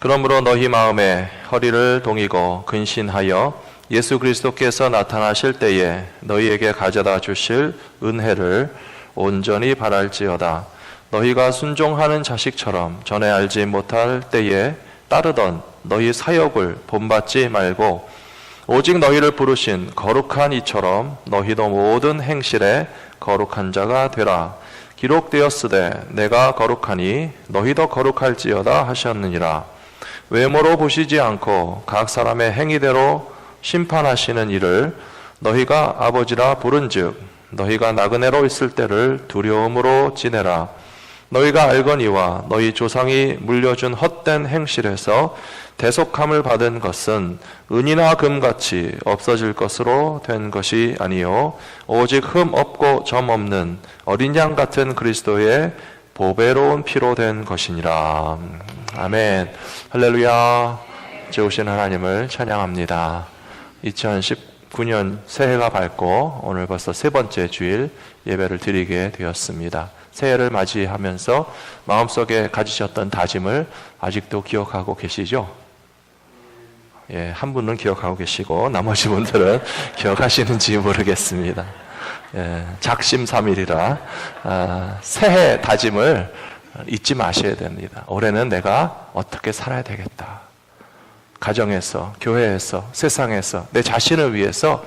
그러므로 너희 마음에 허리를 동이고 근신하여 예수 그리스도께서 나타나실 때에 너희에게 가져다 주실 은혜를 온전히 바랄지어다. 너희가 순종하는 자식처럼 전에 알지 못할 때에 따르던 너희 사역을 본받지 말고 오직 너희를 부르신 거룩한 이처럼 너희도 모든 행실에 거룩한 자가 되라. 기록되었으되 내가 거룩하니 너희도 거룩할지어다 하셨느니라. 외모로 보시지 않고 각 사람의 행위대로 심판하시는 이를 너희가 아버지라 부른즉 너희가 나그네로 있을 때를 두려움으로 지내라. 너희가 알거니와 너희 조상이 물려준 헛된 행실에서 대속함을 받은 것은 은이나 금같이 없어질 것으로 된 것이 아니요 오직 흠 없고 점 없는 어린 양 같은 그리스도의 보배로운 피로 된 것이니라. 아멘. 할렐루야. 좋으신 하나님을 찬양합니다. 2019년 새해가 밝고 오늘 벌써 세 번째 주일 예배를 드리게 되었습니다. 새해를 맞이하면서 마음속에 가지셨던 다짐을 아직도 기억하고 계시죠? 예, 한 분은 기억하고 계시고 나머지 분들은 기억하시는지 모르겠습니다. 예, 작심삼일이라 새해 다짐을 잊지 마셔야 됩니다. 올해는 내가 어떻게 살아야 되겠다. 가정에서, 교회에서, 세상에서 내 자신을 위해서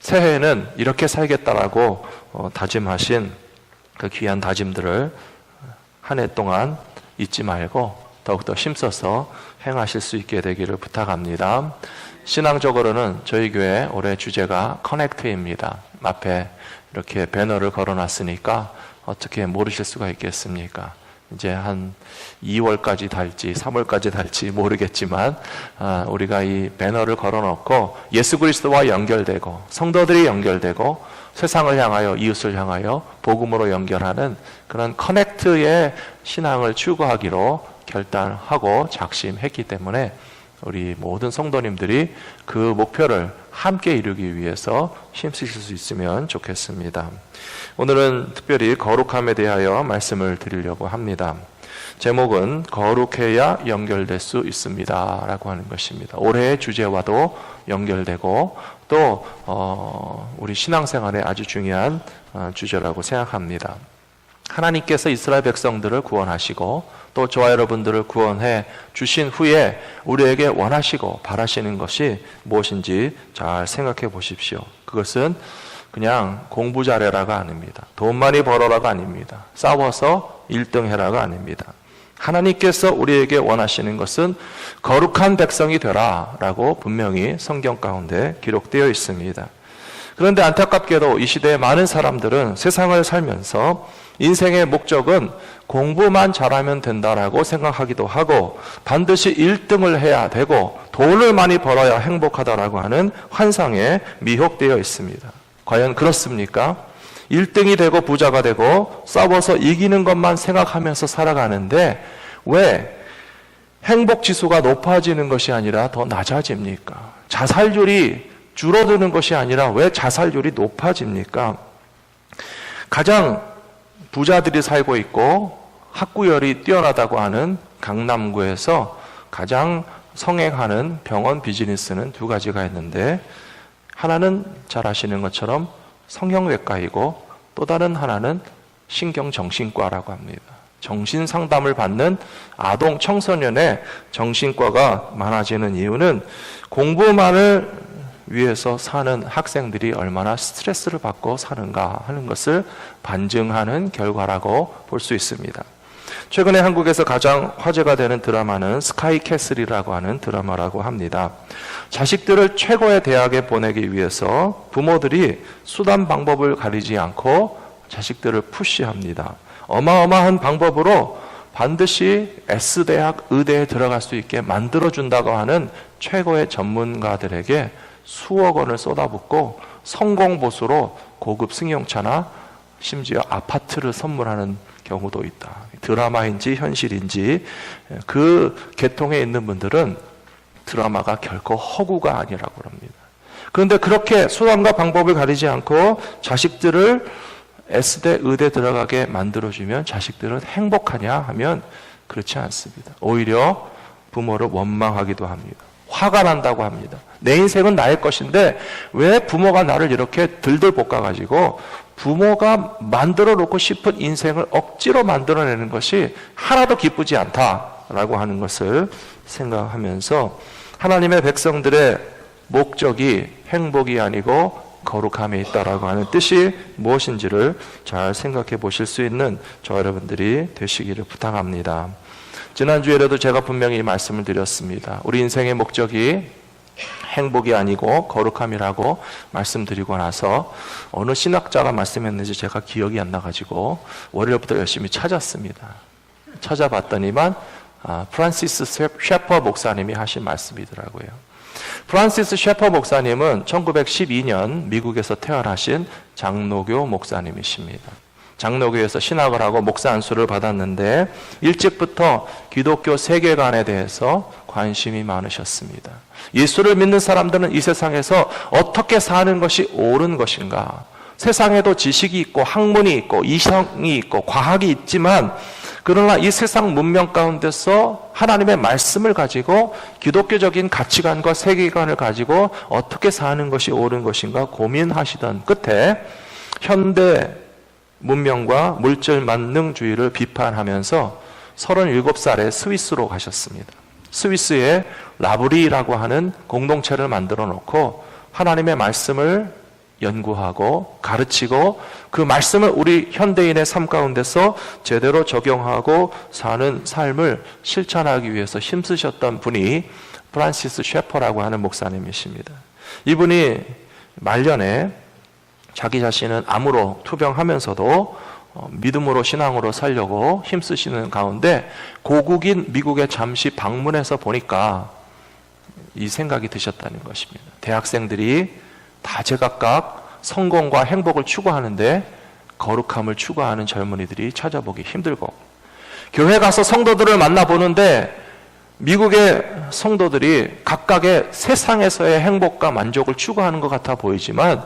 새해에는 이렇게 살겠다라고 다짐하신 그 귀한 다짐들을 한 해 동안 잊지 말고 더욱더 힘써서 행하실 수 있게 되기를 부탁합니다. 신앙적으로는 저희 교회 올해 주제가 커넥트입니다. 앞에 이렇게 배너를 걸어놨으니까 어떻게 모르실 수가 있겠습니까? 이제 한 2월까지 달지 3월까지 달지 모르겠지만 우리가 이 배너를 걸어놓고 예수 그리스도와 연결되고 성도들이 연결되고 세상을 향하여 이웃을 향하여 복음으로 연결하는 그런 커넥트의 신앙을 추구하기로 결단하고 작심했기 때문에 우리 모든 성도님들이 그 목표를 함께 이루기 위해서 힘쓰실 수 있으면 좋겠습니다. 오늘은 특별히 거룩함에 대하여 말씀을 드리려고 합니다. 제목은 거룩해야 연결될 수 있습니다 라고 하는 것입니다. 올해의 주제와도 연결되고 또 우리 신앙생활에 아주 중요한 주제라고 생각합니다. 하나님께서 이스라엘 백성들을 구원하시고 또 저와 여러분들을 구원해 주신 후에 우리에게 원하시고 바라시는 것이 무엇인지 잘 생각해 보십시오. 그것은 그냥 공부 잘해라가 아닙니다. 돈 많이 벌어라가 아닙니다. 싸워서 1등 해라가 아닙니다. 하나님께서 우리에게 원하시는 것은 거룩한 백성이 되라 라고 분명히 성경 가운데 기록되어 있습니다. 그런데 안타깝게도 이 시대의 많은 사람들은 세상을 살면서 인생의 목적은 공부만 잘하면 된다라고 생각하기도 하고 반드시 1등을 해야 되고 돈을 많이 벌어야 행복하다라고 하는 환상에 미혹되어 있습니다. 과연 그렇습니까? 1등이 되고 부자가 되고 싸워서 이기는 것만 생각하면서 살아가는데 왜 행복지수가 높아지는 것이 아니라 더 낮아집니까? 자살률이 줄어드는 것이 아니라 왜 자살률이 높아집니까? 가장 부자들이 살고 있고 학구열이 뛰어나다고 하는 강남구에서 가장 성행하는 병원 비즈니스는 두 가지가 있는데 하나는 잘 아시는 것처럼 성형외과이고 또 다른 하나는 신경정신과라고 합니다. 정신상담을 받는 아동 청소년의 정신과가 많아지는 이유는 공부만을 위해서 사는 학생들이 얼마나 스트레스를 받고 사는가 하는 것을 반증하는 결과라고 볼 수 있습니다. 최근에 한국에서 가장 화제가 되는 드라마는 스카이캐슬이라고 하는 드라마라고 합니다. 자식들을 최고의 대학에 보내기 위해서 부모들이 수단 방법을 가리지 않고 자식들을 푸시합니다. 어마어마한 방법으로 반드시 S대학, 의대에 들어갈 수 있게 만들어준다고 하는 최고의 전문가들에게 수억 원을 쏟아붓고 성공보수로 고급 승용차나 심지어 아파트를 선물하는 경우도 있다. 드라마인지 현실인지 그 계통에 있는 분들은 드라마가 결코 허구가 아니라고 합니다. 그런데 그렇게 수단과 방법을 가리지 않고 자식들을 S대, 의대 들어가게 만들어주면 자식들은 행복하냐 하면 그렇지 않습니다. 오히려 부모를 원망하기도 합니다. 화가 난다고 합니다. 내 인생은 나의 것인데 왜 부모가 나를 이렇게 들들 볶아가지고 부모가 만들어 놓고 싶은 인생을 억지로 만들어내는 것이 하나도 기쁘지 않다라고 하는 것을 생각하면서 하나님의 백성들의 목적이 행복이 아니고 거룩함에 있다라고 하는 뜻이 무엇인지를 잘 생각해 보실 수 있는 저 여러분들이 되시기를 부탁합니다. 지난주에라도 제가 분명히 이 말씀을 드렸습니다. 우리 인생의 목적이 행복이 아니고 거룩함이라고 말씀드리고 나서 어느 신학자가 말씀했는지 제가 기억이 안 나가지고 월요일부터 열심히 찾았습니다. 찾아봤더니만 프란시스 셰퍼 목사님이 하신 말씀이더라고요. 프란시스 셰퍼 목사님은 1912년 미국에서 태어나신 장로교 목사님이십니다. 장로교에서 신학을 하고 목사 안수를 받았는데 일찍부터 기독교 세계관에 대해서 관심이 많으셨습니다. 예수를 믿는 사람들은 이 세상에서 어떻게 사는 것이 옳은 것인가? 세상에도 지식이 있고 학문이 있고 이성이 있고 과학이 있지만 그러나 이 세상 문명 가운데서 하나님의 말씀을 가지고 기독교적인 가치관과 세계관을 가지고 어떻게 사는 것이 옳은 것인가 고민하시던 끝에 현대 문명과 물질 만능주의를 비판하면서 37살에 스위스로 가셨습니다. 스위스에 라브리라고 하는 공동체를 만들어 놓고 하나님의 말씀을 연구하고 가르치고 그 말씀을 우리 현대인의 삶 가운데서 제대로 적용하고 사는 삶을 실천하기 위해서 힘쓰셨던 분이 프란시스 셰퍼라고 하는 목사님이십니다. 이분이 말년에 자기 자신은 암으로 투병하면서도 믿음으로 신앙으로 살려고 힘쓰시는 가운데 고국인 미국에 잠시 방문해서 보니까 이 생각이 드셨다는 것입니다. 대학생들이 다 제각각 성공과 행복을 추구하는데 거룩함을 추구하는 젊은이들이 찾아보기 힘들고 교회 가서 성도들을 만나보는데 미국의 성도들이 각각의 세상에서의 행복과 만족을 추구하는 것 같아 보이지만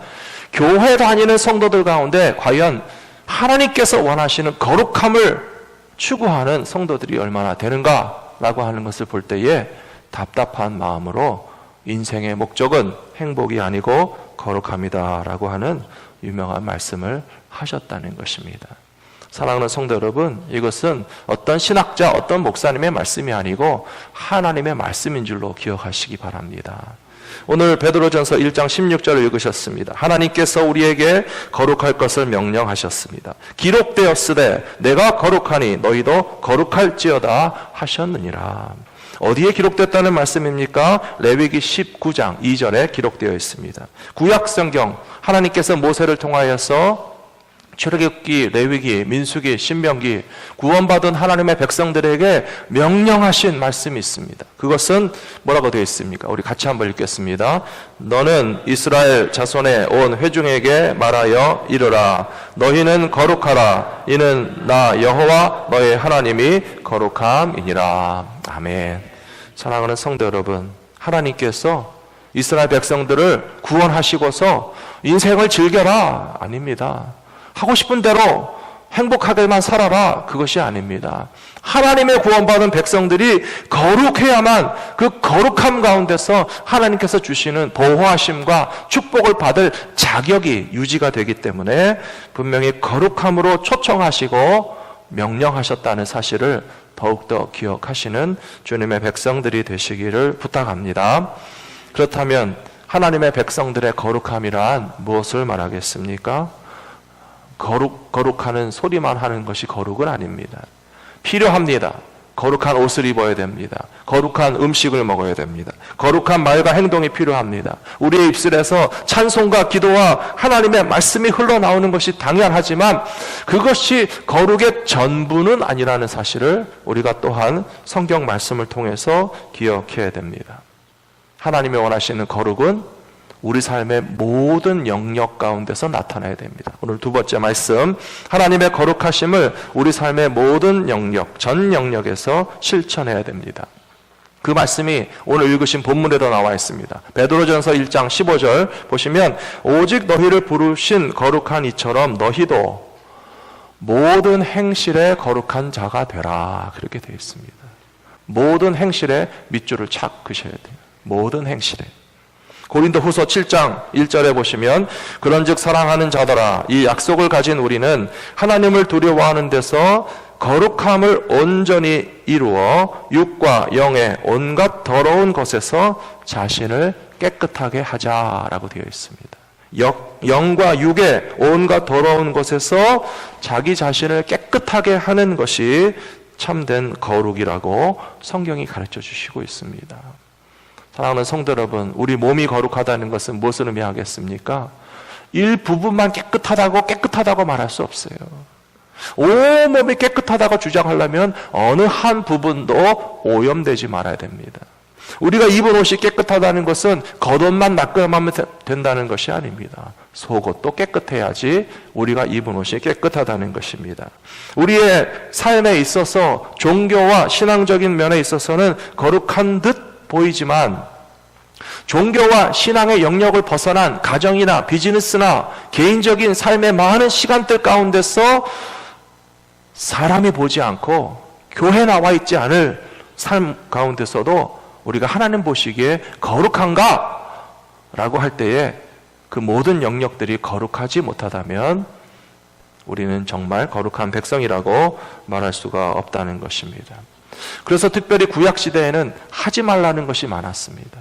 교회 다니는 성도들 가운데 과연 하나님께서 원하시는 거룩함을 추구하는 성도들이 얼마나 되는가라고 하는 것을 볼 때에 답답한 마음으로 인생의 목적은 행복이 아니고 거룩함이다라고 하는 유명한 말씀을 하셨다는 것입니다. 사랑하는 성도 여러분, 이것은 어떤 신학자, 어떤 목사님의 말씀이 아니고 하나님의 말씀인 줄로 기억하시기 바랍니다. 오늘 베드로전서 1장 16절을 읽으셨습니다. 하나님께서 우리에게 거룩할 것을 명령하셨습니다. 기록되었으되 내가 거룩하니 너희도 거룩할지어다 하셨느니라. 어디에 기록됐다는 말씀입니까? 레위기 19장 2절에 기록되어 있습니다. 구약성경 하나님께서 모세를 통하여서 출애굽기, 레위기, 민수기, 신명기 구원받은 하나님의 백성들에게 명령하신 말씀이 있습니다. 그것은 뭐라고 되어 있습니까? 우리 같이 한번 읽겠습니다. 너는 이스라엘 자손의 온 회중에게 말하여 이르라. 너희는 거룩하라. 이는 나 여호와 너의 하나님이 거룩함이니라. 아멘. 사랑하는 성도 여러분, 하나님께서 이스라엘 백성들을 구원하시고서 인생을 즐겨라 아닙니다. 하고 싶은 대로 행복하게만 살아라 그것이 아닙니다. 하나님의 구원받은 백성들이 거룩해야만 그 거룩함 가운데서 하나님께서 주시는 보호하심과 축복을 받을 자격이 유지가 되기 때문에 분명히 거룩함으로 초청하시고 명령하셨다는 사실을 더욱더 기억하시는 주님의 백성들이 되시기를 부탁합니다. 그렇다면 하나님의 백성들의 거룩함이란 무엇을 말하겠습니까? 거룩하는 소리만 하는 것이 거룩은 아닙니다. 필요합니다. 거룩한 옷을 입어야 됩니다. 거룩한 음식을 먹어야 됩니다. 거룩한 말과 행동이 필요합니다. 우리의 입술에서 찬송과 기도와 하나님의 말씀이 흘러나오는 것이 당연하지만 그것이 거룩의 전부는 아니라는 사실을 우리가 또한 성경 말씀을 통해서 기억해야 됩니다. 하나님이 원하시는 거룩은 우리 삶의 모든 영역 가운데서 나타나야 됩니다. 오늘 두 번째 말씀, 하나님의 거룩하심을 우리 삶의 모든 영역, 전 영역에서 실천해야 됩니다. 그 말씀이 오늘 읽으신 본문에도 나와 있습니다. 베드로전서 1장 15절 보시면 오직 너희를 부르신 거룩한 이처럼 너희도 모든 행실에 거룩한 자가 되라 그렇게 되어 있습니다. 모든 행실에 밑줄을 착 그셔야 돼요. 모든 행실에. 고린도후서 7장 1절에 보시면 그런즉 사랑하는 자들아 이 약속을 가진 우리는 하나님을 두려워하는 데서 거룩함을 온전히 이루어 육과 영의 온갖 더러운 것에서 자신을 깨끗하게 하자라고 되어 있습니다. 영과 육의 온갖 더러운 것에서 자기 자신을 깨끗하게 하는 것이 참된 거룩이라고 성경이 가르쳐 주시고 있습니다. 사랑하는 성도 여러분, 우리 몸이 거룩하다는 것은 무엇을 의미하겠습니까? 일부분만 깨끗하다고 말할 수 없어요. 온몸이 깨끗하다고 주장하려면 어느 한 부분도 오염되지 말아야 됩니다. 우리가 입은 옷이 깨끗하다는 것은 겉옷만 닦으면 된다는 것이 아닙니다. 속옷도 깨끗해야지 우리가 입은 옷이 깨끗하다는 것입니다. 우리의 삶에 있어서 종교와 신앙적인 면에 있어서는 거룩한 듯 보이지만 종교와 신앙의 영역을 벗어난 가정이나 비즈니스나 개인적인 삶의 많은 시간들 가운데서 사람이 보지 않고 교회에 나와 있지 않을 삶 가운데서도 우리가 하나님 보시기에 거룩한가? 라고 할 때에 그 모든 영역들이 거룩하지 못하다면 우리는 정말 거룩한 백성이라고 말할 수가 없다는 것입니다. 그래서 특별히 구약시대에는 하지 말라는 것이 많았습니다.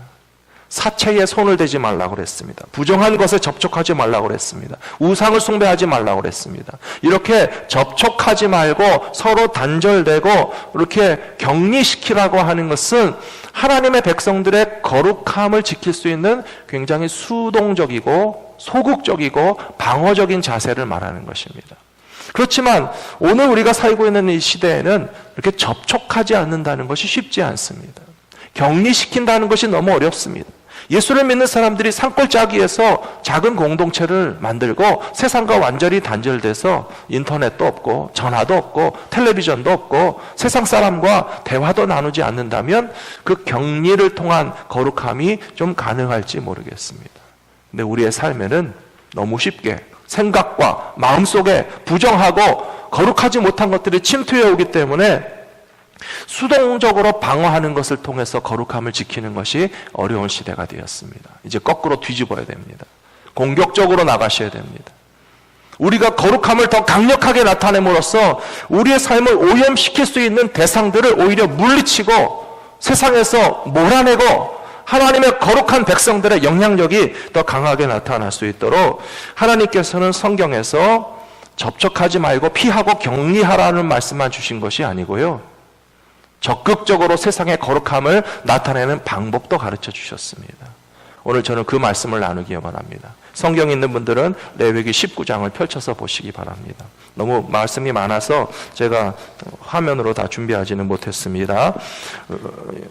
사체에 손을 대지 말라고 그랬습니다. 부정한 것에 접촉하지 말라고 그랬습니다. 우상을 숭배하지 말라고 그랬습니다. 이렇게 접촉하지 말고 서로 단절되고 이렇게 격리시키라고 하는 것은 하나님의 백성들의 거룩함을 지킬 수 있는 굉장히 수동적이고 소극적이고 방어적인 자세를 말하는 것입니다. 그렇지만 오늘 우리가 살고 있는 이 시대에는 이렇게 접촉하지 않는다는 것이 쉽지 않습니다. 격리시킨다는 것이 너무 어렵습니다. 예수를 믿는 사람들이 산골짜기에서 작은 공동체를 만들고 세상과 완전히 단절돼서 인터넷도 없고 전화도 없고 텔레비전도 없고 세상 사람과 대화도 나누지 않는다면 그 격리를 통한 거룩함이 좀 가능할지 모르겠습니다. 근데 우리의 삶에는 너무 쉽게 생각과 마음속에 부정하고 거룩하지 못한 것들이 침투해 오기 때문에 수동적으로 방어하는 것을 통해서 거룩함을 지키는 것이 어려운 시대가 되었습니다. 이제 거꾸로 뒤집어야 됩니다. 공격적으로 나가셔야 됩니다. 우리가 거룩함을 더 강력하게 나타냄으로써 우리의 삶을 오염시킬 수 있는 대상들을 오히려 물리치고 세상에서 몰아내고 하나님의 거룩한 백성들의 영향력이 더 강하게 나타날 수 있도록 하나님께서는 성경에서 접촉하지 말고 피하고 격리하라는 말씀만 주신 것이 아니고요. 적극적으로 세상의 거룩함을 나타내는 방법도 가르쳐 주셨습니다. 오늘 저는 그 말씀을 나누기 원합니다. 성경 있는 분들은 레위기 19장을 펼쳐서 보시기 바랍니다. 너무 말씀이 많아서 제가 화면으로 다 준비하지는 못했습니다.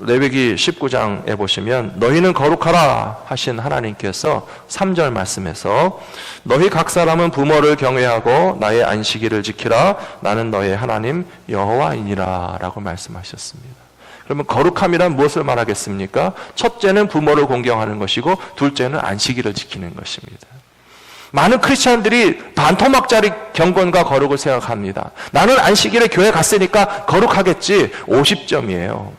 레위기 19장에 보시면 너희는 거룩하라 하신 하나님께서 3절 말씀에서 너희 각 사람은 부모를 경외하고 나의 안식일을 지키라 나는 너의 하나님 여호와이니라 라고 말씀하셨습니다. 그러면 거룩함이란 무엇을 말하겠습니까? 첫째는 부모를 공경하는 것이고 둘째는 안식일을 지키는 것입니다. 많은 크리스찬들이 반토막짜리 경건과 거룩을 생각합니다. 나는 안식일에 교회 갔으니까 거룩하겠지. 50점이에요.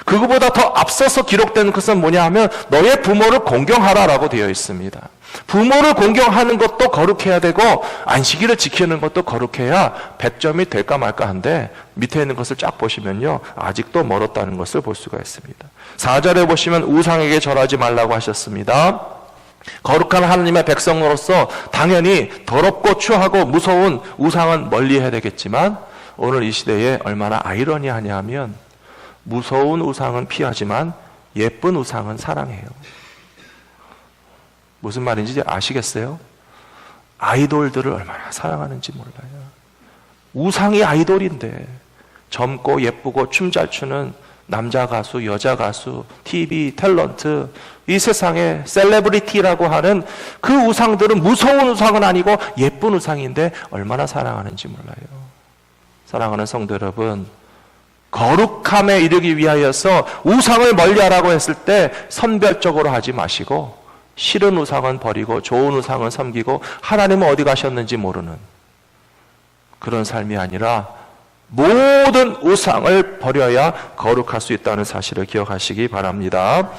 그거보다 더 앞서서 기록된 것은 뭐냐 하면 너의 부모를 공경하라라고 되어 있습니다. 부모를 공경하는 것도 거룩해야 되고 안식일을 지키는 것도 거룩해야 100점이 될까 말까 한데 밑에 있는 것을 쫙 보시면요 아직도 멀었다는 것을 볼 수가 있습니다. 4절에 보시면 우상에게 절하지 말라고 하셨습니다. 거룩한 하나님의 백성으로서 당연히 더럽고 추하고 무서운 우상은 멀리해야 되겠지만 오늘 이 시대에 얼마나 아이러니하냐 하면 무서운 우상은 피하지만 예쁜 우상은 사랑해요. 무슨 말인지 아시겠어요? 아이돌들을 얼마나 사랑하는지 몰라요. 우상이 아이돌인데 젊고 예쁘고 춤 잘 추는 남자 가수, 여자 가수, TV, 탤런트, 이 세상에 셀레브리티라고 하는 그 우상들은 무서운 우상은 아니고 예쁜 우상인데 얼마나 사랑하는지 몰라요. 사랑하는 성도 여러분, 거룩함에 이르기 위하여서 우상을 멀리하라고 했을 때 선별적으로 하지 마시고 싫은 우상은 버리고 좋은 우상은 섬기고 하나님은 어디 가셨는지 모르는 그런 삶이 아니라 모든 우상을 버려야 거룩할 수 있다는 사실을 기억하시기 바랍니다.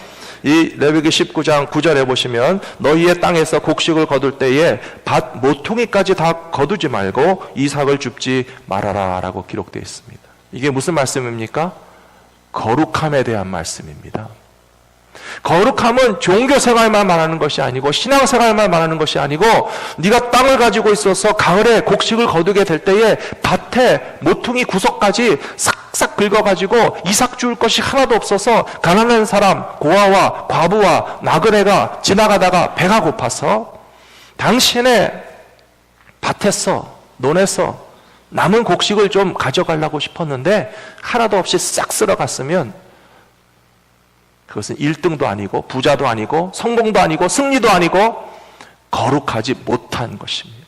이 레위기 19장 9절에 보시면 너희의 땅에서 곡식을 거둘 때에 밭 모퉁이까지 다 거두지 말고 이삭을 줍지 말아라 라고 기록되어 있습니다. 이게 무슨 말씀입니까? 거룩함에 대한 말씀입니다. 거룩함은 종교생활만 말하는 것이 아니고 신앙생활만 말하는 것이 아니고 네가 땅을 가지고 있어서 가을에 곡식을 거두게 될 때에 밭에 모퉁이 구석까지 싹싹 긁어가지고 이삭 줄 것이 하나도 없어서 가난한 사람, 고아와 과부와 나그네가 지나가다가 배가 고파서 당신의 밭에서 논에서 남은 곡식을 좀 가져가려고 싶었는데 하나도 없이 싹 쓸어갔으면 그것은 1등도 아니고 부자도 아니고 성공도 아니고 승리도 아니고 거룩하지 못한 것입니다.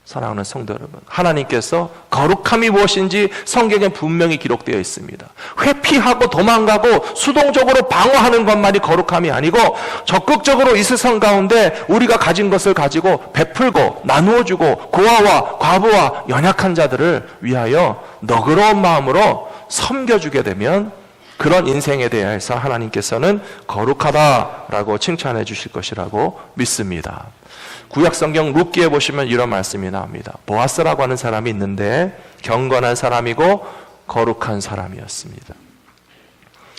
사랑하는 성도 여러분, 하나님께서 거룩함이 무엇인지 성경에 분명히 기록되어 있습니다. 회피하고 도망가고 수동적으로 방어하는 것만이 거룩함이 아니고 적극적으로 이 세상 가운데 우리가 가진 것을 가지고 베풀고 나누어주고 고아와 과부와 연약한 자들을 위하여 너그러운 마음으로 섬겨주게 되면 그런 인생에 대해서 하나님께서는 거룩하다라고 칭찬해 주실 것이라고 믿습니다. 구약성경 룻기에 보시면 이런 말씀이 나옵니다. 보아스라고 하는 사람이 있는데 경건한 사람이고 거룩한 사람이었습니다.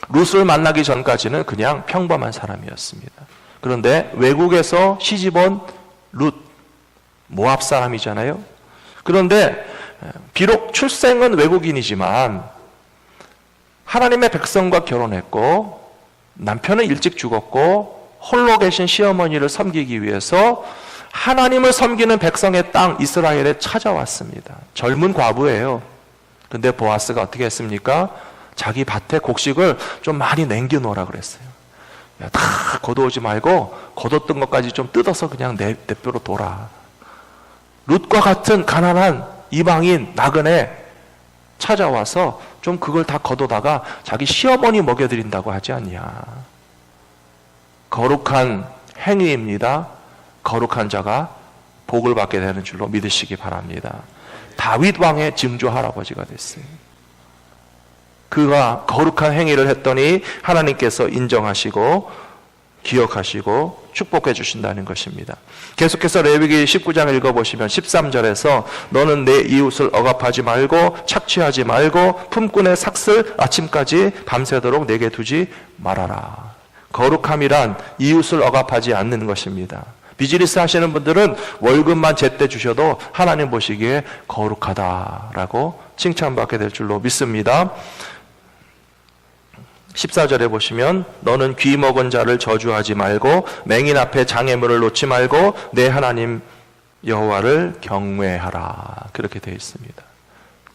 룻을 만나기 전까지는 그냥 평범한 사람이었습니다. 그런데 외국에서 시집온 룻, 모압 사람이잖아요. 그런데 비록 출생은 외국인이지만 하나님의 백성과 결혼했고 남편은 일찍 죽었고 홀로 계신 시어머니를 섬기기 위해서 하나님을 섬기는 백성의 땅 이스라엘에 찾아왔습니다. 젊은 과부예요. 근데 보아스가 어떻게 했습니까? 자기 밭에 곡식을 좀 많이 남겨놓으라 그랬어요. 야, 다 걷어오지 말고 걷었던 것까지 좀 뜯어서 그냥 내 뼈로 둬라. 룻과 같은 가난한 이방인 나그네 찾아와서 좀 그걸 다 걷어다가 자기 시어머니 먹여드린다고 하지 않냐. 거룩한 행위입니다. 거룩한 자가 복을 받게 되는 줄로 믿으시기 바랍니다. 다윗 왕의 증조 할아버지가 됐어요. 그가 거룩한 행위를 했더니 하나님께서 인정하시고 기억하시고 축복해 주신다는 것입니다. 계속해서 레위기 19장 읽어보시면 13절에서 너는 내 이웃을 억압하지 말고 착취하지 말고 품꾼의 삭슬 아침까지 밤새도록 내게 두지 말아라. 거룩함이란 이웃을 억압하지 않는 것입니다. 비즈니스 하시는 분들은 월급만 제때 주셔도 하나님 보시기에 거룩하다라고 칭찬받게 될 줄로 믿습니다. 14절에 보시면 너는 귀 먹은 자를 저주하지 말고 맹인 앞에 장애물을 놓지 말고 내 하나님 여호와를 경외하라. 그렇게 되어 있습니다.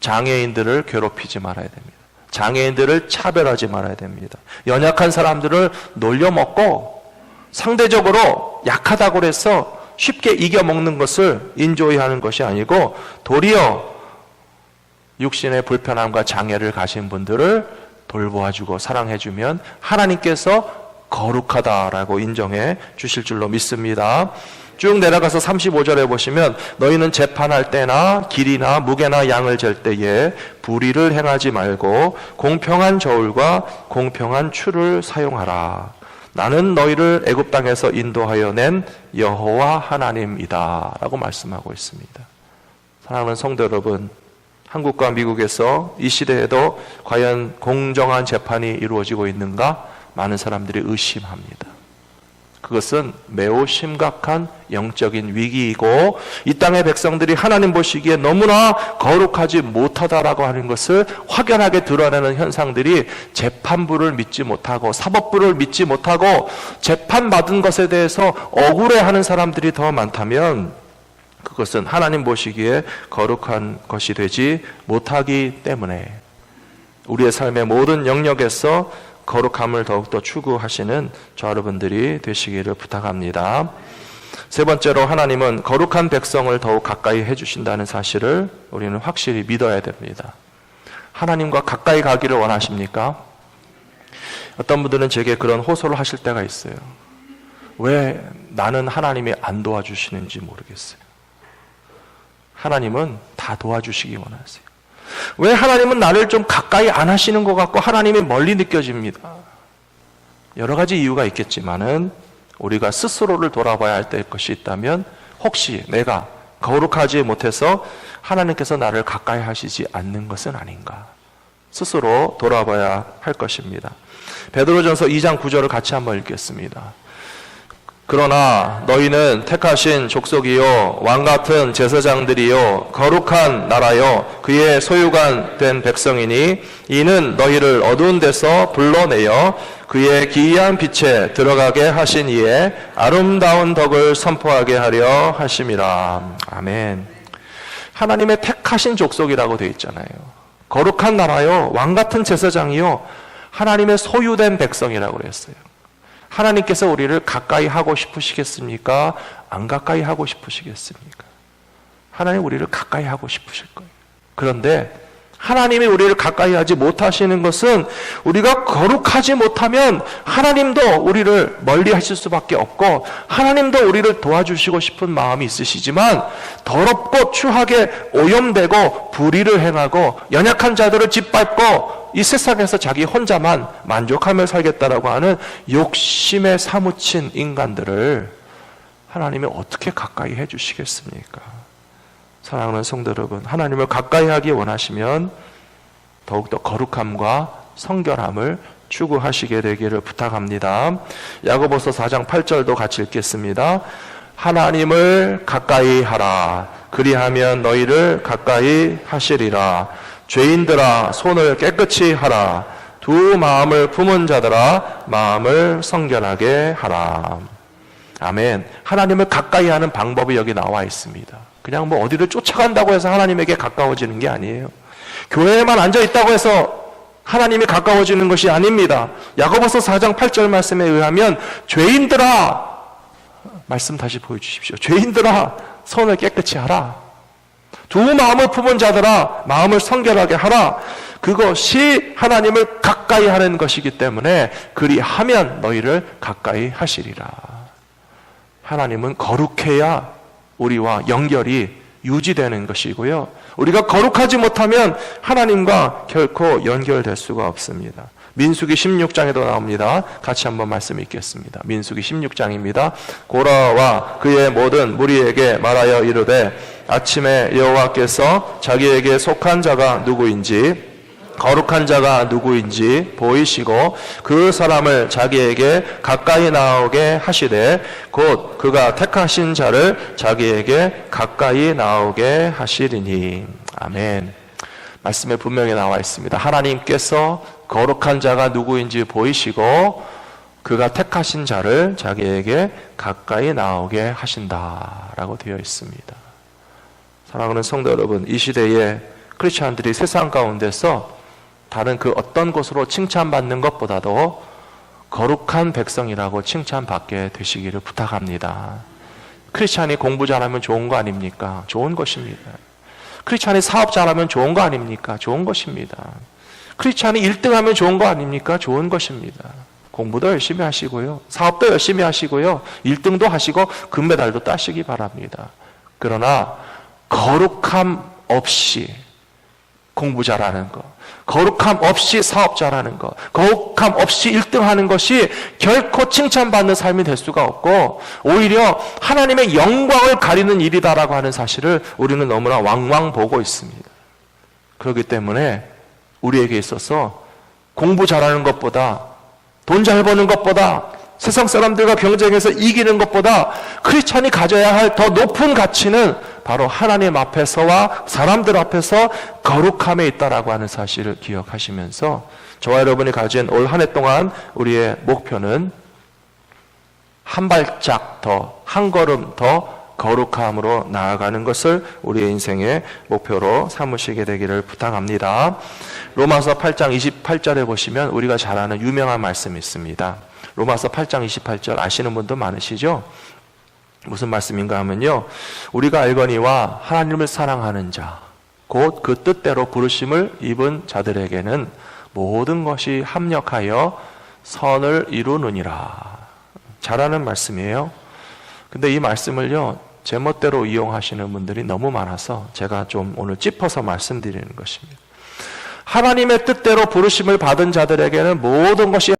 장애인들을 괴롭히지 말아야 됩니다. 장애인들을 차별하지 말아야 됩니다. 연약한 사람들을 놀려먹고 상대적으로 약하다고 해서 쉽게 이겨먹는 것을 인조이 하는 것이 아니고 도리어 육신의 불편함과 장애를 가진 분들을 돌보아주고 사랑해주면 하나님께서 거룩하다라고 인정해 주실 줄로 믿습니다. 쭉 내려가서 35절에 보시면 너희는 재판할 때나 길이나 무게나 양을 잴 때에 불의를 행하지 말고 공평한 저울과 공평한 추를 사용하라. 나는 너희를 애굽 땅에서 인도하여 낸 여호와 하나님이다 라고 말씀하고 있습니다. 사랑하는 성도 여러분, 한국과 미국에서 이 시대에도 과연 공정한 재판이 이루어지고 있는가? 많은 사람들이 의심합니다. 그것은 매우 심각한 영적인 위기이고 이 땅의 백성들이 하나님 보시기에 너무나 거룩하지 못하다라고 하는 것을 확연하게 드러내는 현상들이 재판부를 믿지 못하고 사법부를 믿지 못하고 재판받은 것에 대해서 억울해하는 사람들이 더 많다면 그것은 하나님 보시기에 거룩한 것이 되지 못하기 때문에 우리의 삶의 모든 영역에서 거룩함을 더욱더 추구하시는 저 여러분들이 되시기를 부탁합니다. 세 번째로 하나님은 거룩한 백성을 더욱 가까이 해주신다는 사실을 우리는 확실히 믿어야 됩니다. 하나님과 가까이 가기를 원하십니까? 어떤 분들은 제게 그런 호소를 하실 때가 있어요. 왜 나는 하나님이 안 도와주시는지 모르겠어요. 하나님은 다 도와주시기 원하세요. 왜 하나님은 나를 좀 가까이 안 하시는 것 같고 하나님이 멀리 느껴집니다. 여러 가지 이유가 있겠지만은 우리가 스스로를 돌아봐야 할 것이 있다면 혹시 내가 거룩하지 못해서 하나님께서 나를 가까이 하시지 않는 것은 아닌가? 스스로 돌아봐야 할 것입니다. 베드로전서 2장 9절을 같이 한번 읽겠습니다. 그러나 너희는 택하신 족속이요 왕같은 제사장들이요 거룩한 나라요 그의 소유가 된 백성이니 이는 너희를 어두운 데서 불러내어 그의 기이한 빛에 들어가게 하신 이에 아름다운 덕을 선포하게 하려 하심이라. 아멘. 하나님의 택하신 족속이라고 되어 있잖아요. 거룩한 나라요 왕같은 제사장이요 하나님의 소유된 백성이라고 그랬어요. 하나님께서 우리를 가까이 하고 싶으시겠습니까? 안 가까이 하고 싶으시겠습니까? 하나님 우리를 가까이 하고 싶으실 거예요. 그런데 하나님이 우리를 가까이 하지 못하시는 것은 우리가 거룩하지 못하면 하나님도 우리를 멀리 하실 수밖에 없고 하나님도 우리를 도와주시고 싶은 마음이 있으시지만 더럽고 추하게 오염되고 불의를 행하고 연약한 자들을 짓밟고 이 세상에서 자기 혼자만 만족하며 살겠다라고 하는 욕심에 사무친 인간들을 하나님이 어떻게 가까이 해주시겠습니까? 사랑하는 성도 여러분, 하나님을 가까이 하기 원하시면 더욱더 거룩함과 성결함을 추구하시게 되기를 부탁합니다. 야고보서 4장 8절도 같이 읽겠습니다. 하나님을 가까이 하라. 그리하면 너희를 가까이 하시리라. 죄인들아 손을 깨끗이 하라. 두 마음을 품은 자들아 마음을 성결하게 하라. 아멘. 하나님을 가까이 하는 방법이 여기 나와 있습니다. 그냥 뭐 어디를 쫓아간다고 해서 하나님에게 가까워지는 게 아니에요. 교회에만 앉아 있다고 해서 하나님이 가까워지는 것이 아닙니다. 야고보서 4장 8절 말씀에 의하면 죄인들아, 말씀 다시 보여주십시오. 죄인들아 손을 깨끗이 하라. 두 마음을 품은 자들아 마음을 성결하게 하라. 그것이 하나님을 가까이 하는 것이기 때문에 그리하면 너희를 가까이 하시리라. 하나님은 거룩해야 우리와 연결이 유지되는 것이고요. 우리가 거룩하지 못하면 하나님과 결코 연결될 수가 없습니다. 민수기 16장에도 나옵니다. 같이 한번 말씀 읽겠습니다. 민수기 16장입니다. 고라와 그의 모든 무리에게 말하여 이르되 아침에 여호와께서 자기에게 속한 자가 누구인지 거룩한 자가 누구인지 보이시고 그 사람을 자기에게 가까이 나오게 하시되 곧 그가 택하신 자를 자기에게 가까이 나오게 하시리니. 아멘. 말씀에 분명히 나와 있습니다. 하나님께서 거룩한 자가 누구인지 보이시고 그가 택하신 자를 자기에게 가까이 나오게 하신다라고 되어 있습니다. 사랑하는 성도 여러분, 이 시대에 크리스찬들이 세상 가운데서 다른 그 어떤 것으로 칭찬받는 것보다도 거룩한 백성이라고 칭찬받게 되시기를 부탁합니다. 크리스찬이 공부 잘하면 좋은 거 아닙니까? 좋은 것입니다. 크리스찬이 사업 잘하면 좋은 거 아닙니까? 좋은 것입니다. 크리스찬이 1등하면 좋은 거 아닙니까? 좋은 것입니다. 공부도 열심히 하시고요. 사업도 열심히 하시고요. 1등도 하시고 금메달도 따시기 바랍니다. 그러나 거룩함 없이 공부 잘하는 것, 거룩함 없이 사업 잘하는 것, 거룩함 없이 1등하는 것이 결코 칭찬받는 삶이 될 수가 없고 오히려 하나님의 영광을 가리는 일이다라고 하는 사실을 우리는 너무나 왕왕 보고 있습니다. 그렇기 때문에 우리에게 있어서 공부 잘하는 것보다, 돈 잘 버는 것보다, 세상 사람들과 경쟁해서 이기는 것보다 크리스찬이 가져야 할 더 높은 가치는 바로 하나님 앞에서와 사람들 앞에서 거룩함에 있다라고 하는 사실을 기억하시면서 저와 여러분이 가진 올 한 해 동안 우리의 목표는 한 발짝 더, 한 걸음 더 거룩함으로 나아가는 것을 우리의 인생의 목표로 삼으시게 되기를 부탁합니다. 로마서 8장 28절에 보시면 우리가 잘 아는 유명한 말씀이 있습니다. 로마서 8장 28절 아시는 분도 많으시죠? 무슨 말씀인가 하면요, 우리가 알거니와 하나님을 사랑하는 자 곧 그 뜻대로 부르심을 입은 자들에게는 모든 것이 합력하여 선을 이루느니라. 잘하는 말씀이에요. 근데 이 말씀을요 제멋대로 이용하시는 분들이 너무 많아서 제가 좀 오늘 짚어서 말씀드리는 것입니다. 하나님의 뜻대로 부르심을 받은 자들에게는 모든 것이